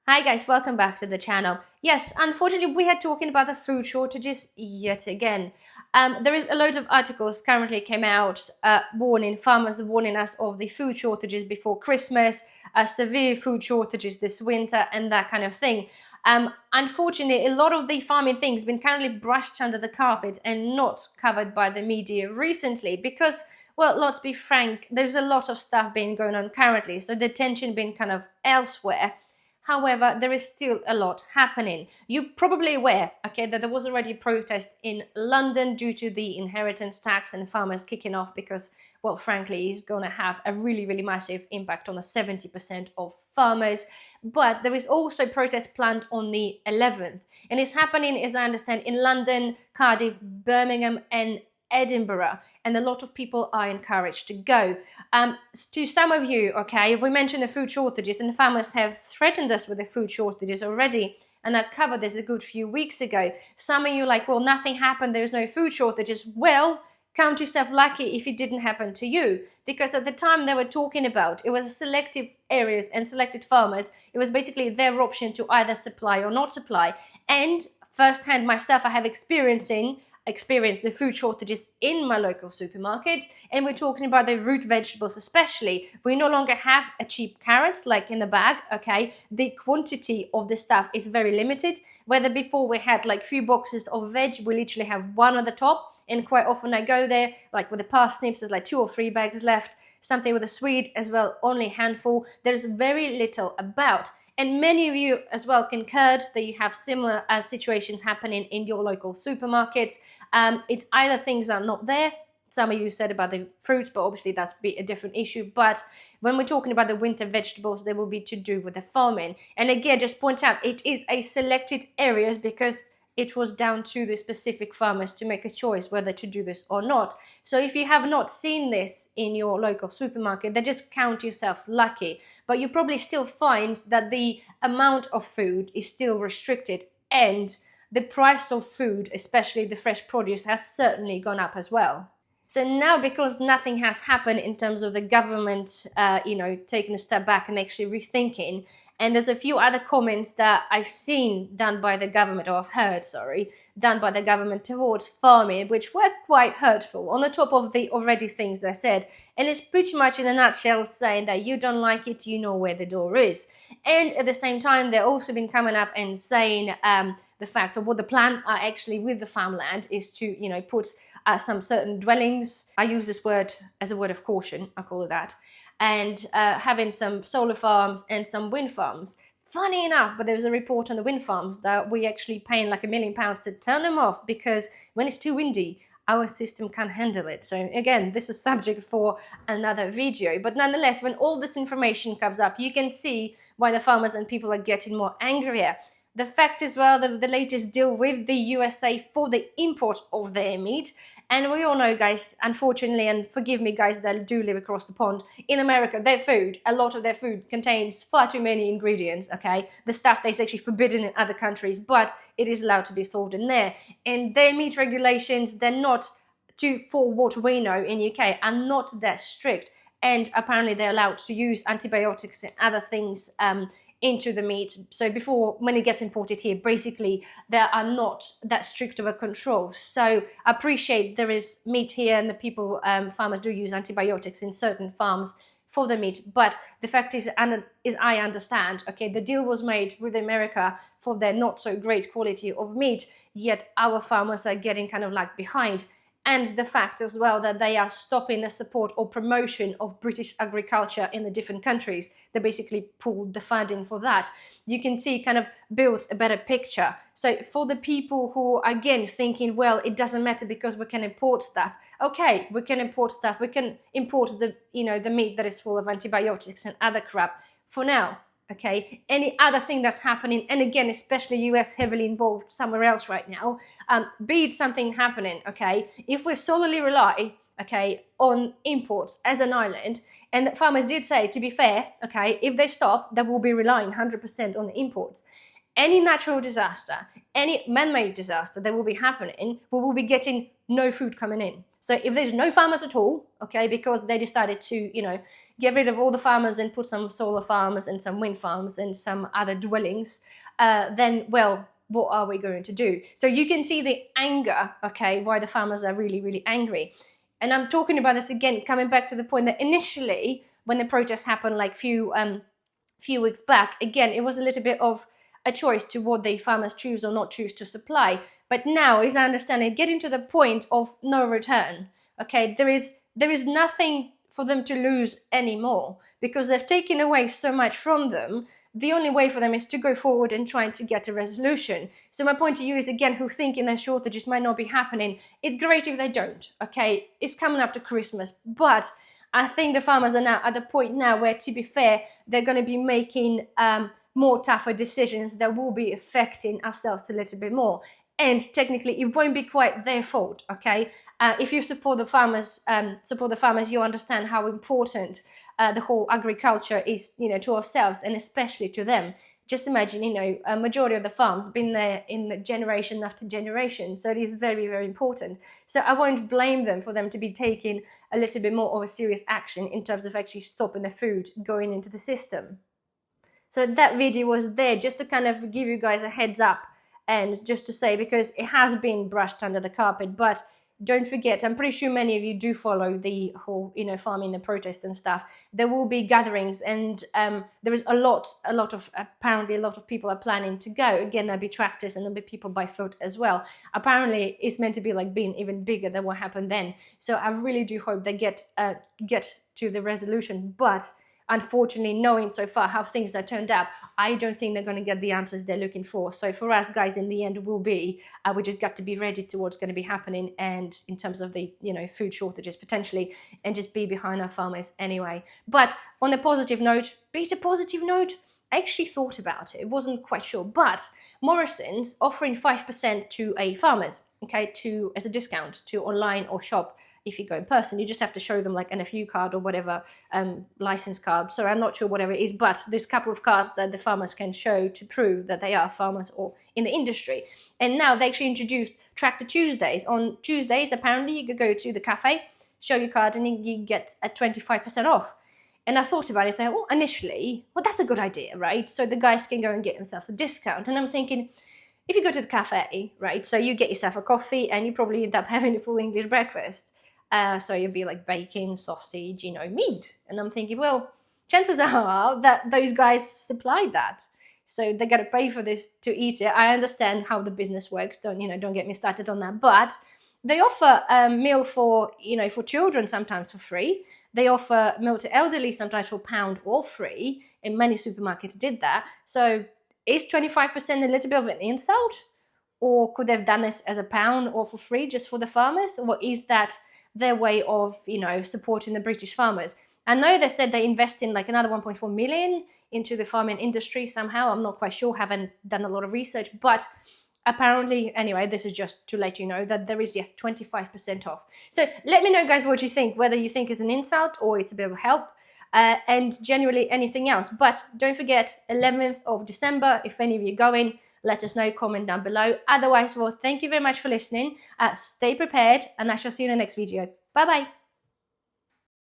Hi guys, welcome back to the channel. Yes, unfortunately, we are talking about the food shortages yet again. There is a load of articles currently came out warning farmers, warning us of the food shortages before Christmas, severe food shortages this winter, and that kind of thing. Unfortunately, a lot of the farming things been currently brushed under the carpet and not covered by the media recently because, well, let's be frank, there's a lot of stuff being going on currently, so the attention been kind of elsewhere. However, there is still a lot happening. You're probably aware, okay, that there was already a protest in London due to the inheritance tax and farmers kicking off because, well, frankly, it's going to have a really, really massive impact on the 70% of farmers. But there is also protest planned on the 11th. And it's happening, as I understand, in London, Cardiff, Birmingham, and Edinburgh, and a lot of people are encouraged to go. To some of you, okay, we mentioned the food shortages, and farmers have threatened us with the food shortages already, and I covered this a good few weeks ago. Some of you like, well, nothing happened, there's no food shortages. Well, count yourself lucky if it didn't happen to you, because at the time they were talking about, it was selective areas and selected farmers. It was basically their option to either supply or not supply. And firsthand myself, I have experienced the food shortages in my local supermarkets, and we're talking about the root vegetables especially. We no longer have a cheap carrots like in the bag, okay? The quantity of the stuff is very limited. Whether before we had like few boxes of veg, we literally have one on the top, and quite often I go there like with the parsnips, there's like 2 or 3 bags left. Something with a sweet as well, only a handful. There's very little about. And many of you as well concurred that you have similar situations happening in your local supermarkets. It's either things are not there. Some of you said about the fruits, but obviously that's a different issue. But when we're talking about the winter vegetables, they will be to do with the farming. And again, just point out, it is a selected areas because it was down to the specific farmers to make a choice whether to do this or not. So if you have not seen this in your local supermarket, then just count yourself lucky. But you probably still find that the amount of food is still restricted, and the price of food, especially the fresh produce, has certainly gone up as well. So now, because nothing has happened in terms of the government, taking a step back and actually rethinking, and there's a few other comments that I've seen done by the government, or I've heard, sorry, done by the government towards farming, which were quite hurtful, on the top of the already things they said. And it's pretty much in a nutshell saying that you don't like it, you know where the door is. And at the same time, they've also been coming up and saying the fact of what the plans are actually with the farmland is to, put some certain dwellings. I use this word as a word of caution, I call it that. And having some solar farms and some wind farms. Funny enough, but there was a report on the wind farms that we actually paying like £1 million to turn them off because when it's too windy, our system can't handle it. So again, this is subject for another video. But nonetheless, when all this information comes up, you can see why the farmers and people are getting more angrier. The fact as well that the latest deal with the USA for the import of their meat. And we all know, guys, unfortunately, and forgive me, guys, that do live across the pond, in America, their food, a lot of their food contains far too many ingredients, okay? The stuff that is actually forbidden in other countries, but it is allowed to be sold in there. And their meat regulations, they're not, for what we know in UK, are not that strict. And apparently they're allowed to use antibiotics and other things into the meat. So before, when it gets imported here, basically there are not that strict of a control. So I appreciate there is meat here, and the people, farmers do use antibiotics in certain farms for the meat. But the fact is I understand, okay, the deal was made with America for their not so great quality of meat, yet our farmers are getting kind of like behind. And the fact as well that they are stopping the support or promotion of British agriculture in the different countries. They basically pulled the funding for that. You can see kind of built a better picture. So for the people who are, again, thinking, well, it doesn't matter because we can import stuff. Okay, we can import stuff. We can import the meat that is full of antibiotics and other crap for now. Okay, any other thing that's happening, and again, especially US heavily involved somewhere else right now, be it something happening, okay, if we solely rely, okay, on imports as an island, and the farmers did say, to be fair, okay, if they stop, they will be relying 100% on the imports. Any natural disaster, any man-made disaster that will be happening, we will be getting no food coming in. So if there's no farmers at all, okay, because they decided to, get rid of all the farmers and put some solar farms and some wind farms and some other dwellings, then, well, what are we going to do? So you can see the anger, okay, why the farmers are really, really angry. And I'm talking about this again, coming back to the point that initially, when the protests happened like few weeks back, again, it was a little bit of a choice to what the farmers choose or not choose to supply. But now, as I understand it, getting to the point of no return. Okay, there is nothing for them to lose anymore because they've taken away so much from them. The only way for them is to go forward and trying to get a resolution. So my point to you is, again, who thinking their shortages might not be happening, it's great if they don't, okay? It's coming up to Christmas, but I think the farmers are now at the point now where, to be fair, they're going to be making more tougher decisions that will be affecting ourselves a little bit more. And technically, it won't be quite their fault, okay? If you support the farmers, you understand how important the whole agriculture is, to ourselves and especially to them. Just imagine, a majority of the farms been there in the generation after generation. So it is very, very important. So I won't blame them for them to be taking a little bit more of a serious action in terms of actually stopping the food going into the system. So that video was there just to kind of give you guys a heads up and just to say, because it has been brushed under the carpet, but don't forget, I'm pretty sure many of you do follow the whole, farming, the protests and stuff. There will be gatherings, and there is apparently a lot of people are planning to go. Again, there'll be tractors and there'll be people by foot as well. Apparently, it's meant to be like being even bigger than what happened then. So I really do hope they get to the resolution, but unfortunately, knowing so far how things have turned out, I don't think they're going to get the answers they're looking for. So for us guys, in the end, we just got to be ready to what's going to be happening, and in terms of the food shortages potentially, and just be behind our farmers anyway. But on a positive note, I actually thought about it. It wasn't quite sure, but Morrison's offering 5% to a farmers, okay, as a discount to online or shop. If you go in person, you just have to show them like NFU card or whatever, license card. So I'm not sure whatever it is, but there's a couple of cards that the farmers can show to prove that they are farmers or in the industry. And now they actually introduced Tractor Tuesdays. On Tuesdays, apparently, you could go to the cafe, show your card, and you get a 25% off. And I thought about it, initially, that's a good idea, right? So the guys can go and get themselves a discount. And I'm thinking, if you go to the cafe, right, so you get yourself a coffee and you probably end up having a full English breakfast. So you'll be like bacon, sausage, meat. And I'm thinking, well, chances are that those guys supplied that. So they got to pay for this to eat it. I understand how the business works. Don't get me started on that. But they offer a meal for children sometimes for free. They offer meal to elderly sometimes for £1 or free. And many supermarkets did that. So is 25% a little bit of an insult? Or could they have done this as £1 or for free just for the farmers? Or is that their way of, supporting the British farmers? I know they said they invest in like another 1.4 million into the farming industry somehow. I'm not quite sure, haven't done a lot of research, but apparently, anyway, this is just to let you know that there is, 25% off. So let me know, guys, what you think, whether you think it's an insult or it's a bit of help, and generally anything else. But don't forget, 11th of December, if any of you are going, let us know, comment down below. Otherwise, well, thank you very much for listening. Stay prepared, and I shall see you in the next video. Bye-bye.